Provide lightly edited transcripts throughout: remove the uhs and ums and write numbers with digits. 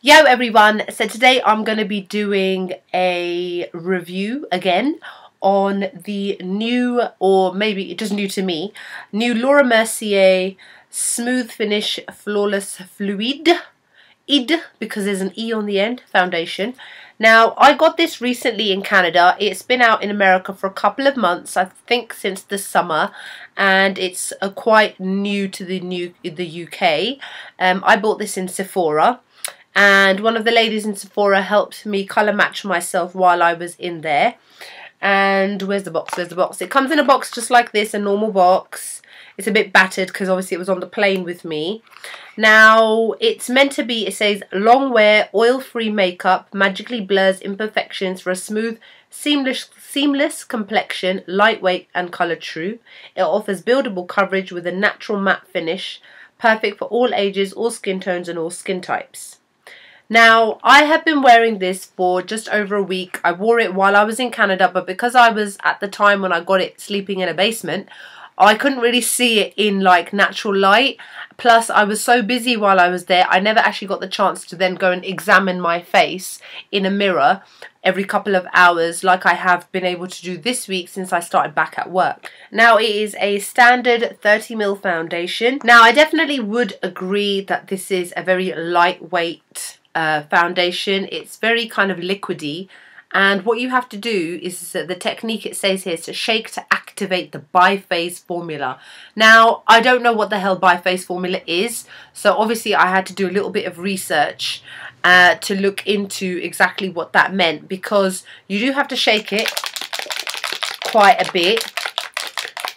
Yo everyone, so today I'm going to be doing a review again on the new, or maybe just new to me, new Laura Mercier Smooth Finish Flawless Fluide, because there's an E on the end, foundation. Now, I got this recently in Canada. It's been out in America for a couple of months, I think since the summer, and it's quite new to the UK. I bought this in Sephora. And one of the ladies in Sephora helped me colour match myself while I was in there. And where's the box? There's the box. It comes in a box just like this, a normal box. It's a bit battered because obviously it was on the plane with me. Now, it's meant to be, it says, long wear, oil-free makeup, magically blurs imperfections for a smooth, seamless complexion, lightweight and colour true. It offers buildable coverage with a natural matte finish, perfect for all ages, all skin tones and all skin types. Now, I have been wearing this for just over a week. I wore it while I was in Canada, but because I was, at the time when I got it, sleeping in a basement, I couldn't really see it in like natural light. Plus, I was so busy while I was there, I never actually got the chance to then go and examine my face in a mirror every couple of hours like I have been able to do this week since I started back at work. Now, it is a standard 30ml foundation. Now, I definitely would agree that this is a very lightweight foundation. It's very kind of liquidy, and what you have to do is the technique it says here is to shake to activate the biphase formula. Now, I don't know what the hell biphase formula is, so obviously I had to do a little bit of research to look into exactly what that meant, because you do have to shake it quite a bit.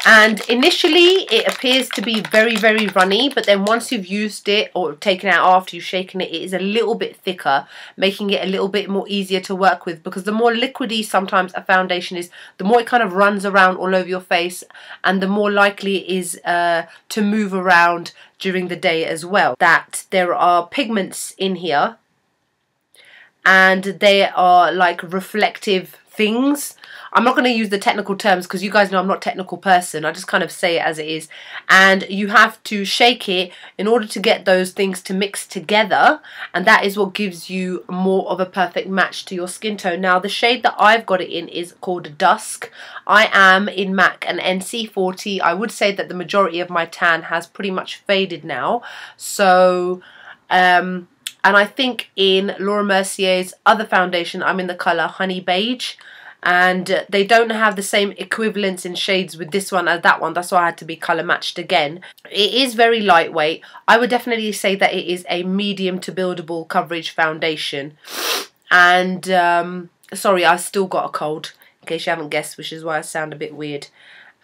And initially it appears to be very, very runny, but then once you've used it or taken it out after you've shaken it, it is a little bit thicker, making it a little bit more easier to work with, because the more liquidy sometimes a foundation is, the more it kind of runs around all over your face, and the more likely it is to move around during the day as well. That there are pigments in here, and they are like reflective things. I'm not going to use the technical terms because you guys know I'm not a technical person. I just kind of say it as it is. And you have to shake it in order to get those things to mix together. And that is what gives you more of a perfect match to your skin tone. Now, the shade that I've got it in is called Dusk. I am in MAC and NC40. I would say that the majority of my tan has pretty much faded now. So, and I think in Laura Mercier's other foundation, I'm in the colour Honey Beige. And they don't have the same equivalence in shades with this one as that one. That's why I had to be colour matched again. It is very lightweight. I would definitely say that it is a medium to buildable coverage foundation. And, sorry, I've still got a cold, in case you haven't guessed, which is why I sound a bit weird.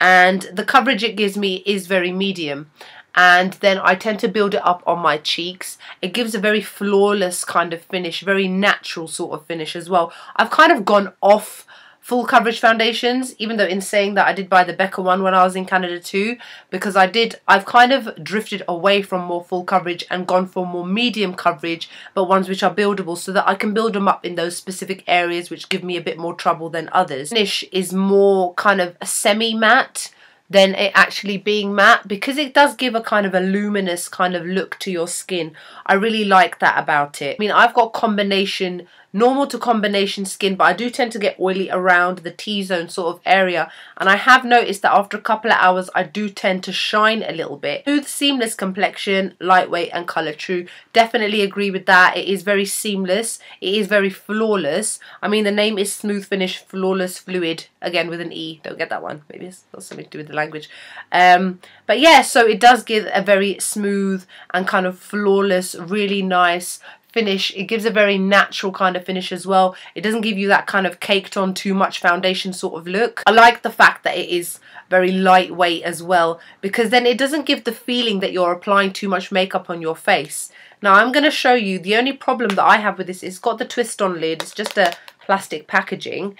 And the coverage it gives me is very medium. And then I tend to build it up on my cheeks. It gives a very flawless kind of finish, very natural sort of finish as well. I've kind of gone off full coverage foundations, even though in saying that I did buy the Becca one when I was in Canada too, because I've kind of drifted away from more full coverage and gone for more medium coverage, but ones which are buildable, so that I can build them up in those specific areas which give me a bit more trouble than others. Finish is more kind of a semi-matte than it actually being matte, because it does give a kind of a luminous kind of look to your skin. I really like that about it. I mean, I've got combination, normal to combination skin, but I do tend to get oily around the T-zone sort of area, and I have noticed that after a couple of hours I do tend to shine a little bit. Smooth, seamless complexion, lightweight and colour true. Definitely agree with that. It is very seamless. It is very flawless. I mean, the name is Smooth Finish Flawless Fluid, again with an E. Don't get that one. Maybe it's got something to do with the language. But yeah, so it does give a very smooth and kind of flawless, really nice finish. It gives a very natural kind of finish as well. It doesn't give you that kind of caked on too much foundation sort of look. I like the fact that it is very lightweight as well, because then it doesn't give the feeling that you're applying too much makeup on your face. Now, I'm going to show you, the only problem that I have with this is it's got the twist on lid. It's just a plastic packaging.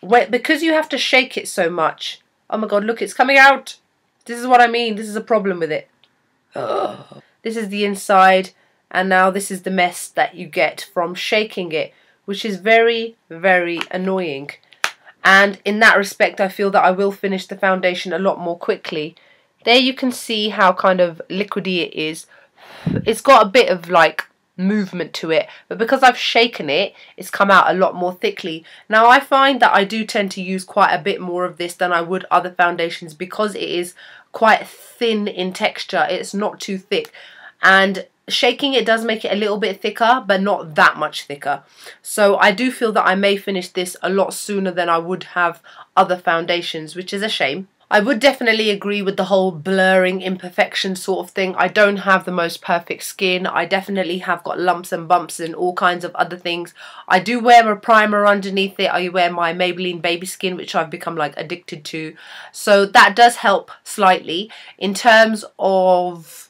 Because you have to shake it so much. Oh my god, look, it's coming out. This is what I mean. This is a problem with it. Ugh. This is the inside. And now this is the mess that you get from shaking it, which is very, very annoying. And in that respect, I feel that I will finish the foundation a lot more quickly. There you can see how kind of liquidy it is. It's got a bit of like movement to it, but because I've shaken it, it's come out a lot more thickly. Now I find that I do tend to use quite a bit more of this than I would other foundations because it is quite thin in texture. It's not too thick, and shaking it does make it a little bit thicker, but not that much thicker. So I do feel that I may finish this a lot sooner than I would have other foundations, which is a shame. I would definitely agree with the whole blurring imperfection sort of thing. I don't have the most perfect skin. I definitely have got lumps and bumps and all kinds of other things. I do wear a primer underneath it. I wear my Maybelline Baby Skin, which I've become like addicted to. So that does help slightly. In terms of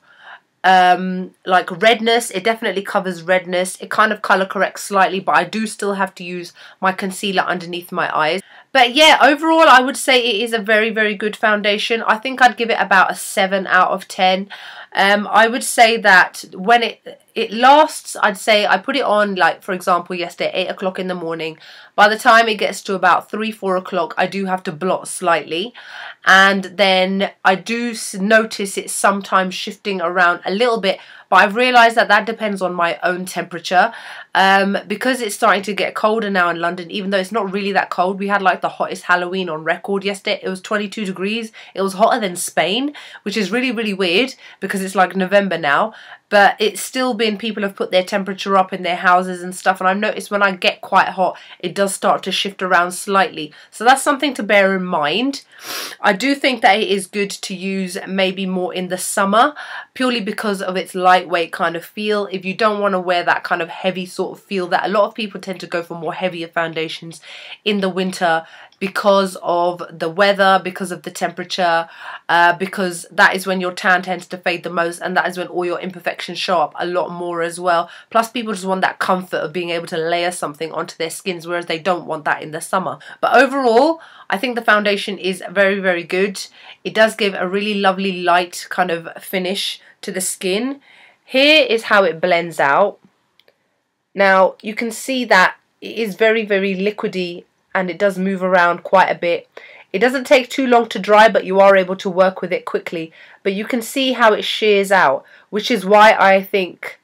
like redness, it definitely covers redness. It kind of color corrects slightly, but I do still have to use my concealer underneath my eyes. But yeah, overall I would say it is a very, very good foundation. I think I'd give it about a 7 out of 10. I would say that when it lasts, I'd say I put it on, like for example yesterday, 8 o'clock in the morning. By the time it gets to about 3-4 o'clock, I do have to blot slightly, and then I do notice it sometimes shifting around a little bit, but I've realised that that depends on my own temperature. Because it's starting to get colder now in London, even though it's not really that cold. We had like the hottest Halloween on record yesterday. It was 22 degrees. It was hotter than Spain, which is really, really weird because it's like November now. But it's still been, people have put their temperature up in their houses and stuff, and I've noticed when I get quite hot, it does start to shift around slightly. So that's something to bear in mind. I do think that it is good to use maybe more in the summer, purely because of its lightweight kind of feel. If you don't want to wear that kind of heavy sort of feel that a lot of people tend to go for more heavier foundations in the winter, because of the weather, because of the temperature, because that is when your tan tends to fade the most, and that is when all your imperfections show up a lot more as well. Plus people just want that comfort of being able to layer something onto their skins, whereas they don't want that in the summer. But overall, I think the foundation is very, very good. It does give a really lovely light kind of finish to the skin. Here is how it blends out. Now you can see that it is very, very liquidy, and it does move around quite a bit. It doesn't take too long to dry, but you are able to work with it quickly. But you can see how it shears out, which is why I think,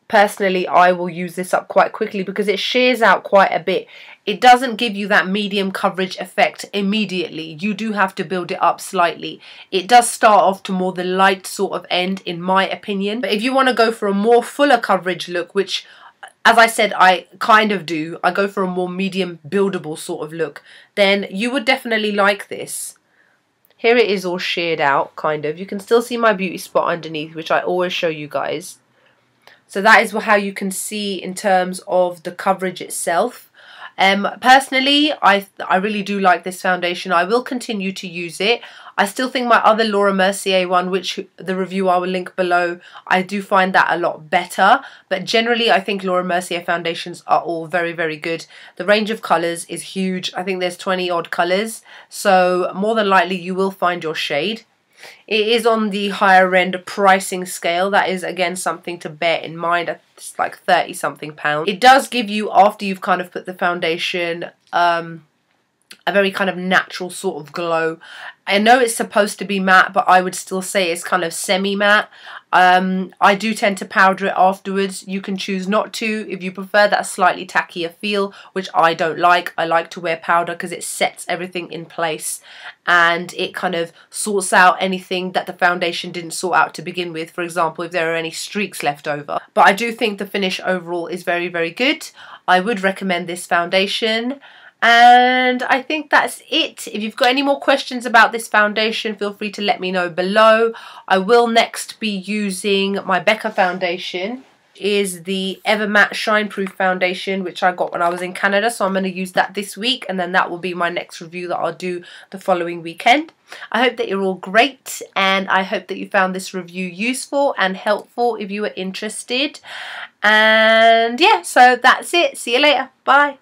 personally, I will use this up quite quickly, because it shears out quite a bit. It doesn't give you that medium coverage effect immediately. You do have to build it up slightly. It does start off to more the light sort of end, in my opinion. But if you want to go for a more fuller coverage look, which, as I said, I kind of do, I go for a more medium buildable sort of look, then you would definitely like this. Here it is all sheared out, kind of. You can still see my beauty spot underneath, which I always show you guys. So that is how you can see in terms of the coverage itself. Personally, I really do like this foundation. I will continue to use it. I still think my other Laura Mercier one, which the review I will link below, I do find that a lot better. But generally, I think Laura Mercier foundations are all very, very good. The range of colours is huge. I think there's 20 odd colours. So more than likely, you will find your shade. It is on the higher end pricing scale. That is, again, something to bear in mind. It's like 30 something pounds. It does give you, after you've kind of put the foundation, a very kind of natural sort of glow. I know it's supposed to be matte, but I would still say it's kind of semi-matte. I do tend to powder it afterwards. You can choose not to if you prefer that slightly tackier feel, which I don't like. I like to wear powder because it sets everything in place and it kind of sorts out anything that the foundation didn't sort out to begin with. For example, if there are any streaks left over. But I do think the finish overall is very, very good. I would recommend this foundation. And I think that's it. If you've got any more questions about this foundation, feel free to let me know below. I will next be using my Becca foundation. It is the Ever Matte Shine Proof foundation, which I got when I was in Canada, so I'm going to use that this week, and then that will be my next review that I'll do the following weekend. I hope that you're all great, and I hope that you found this review useful and helpful if you were interested. And yeah, so that's it. See you later. Bye.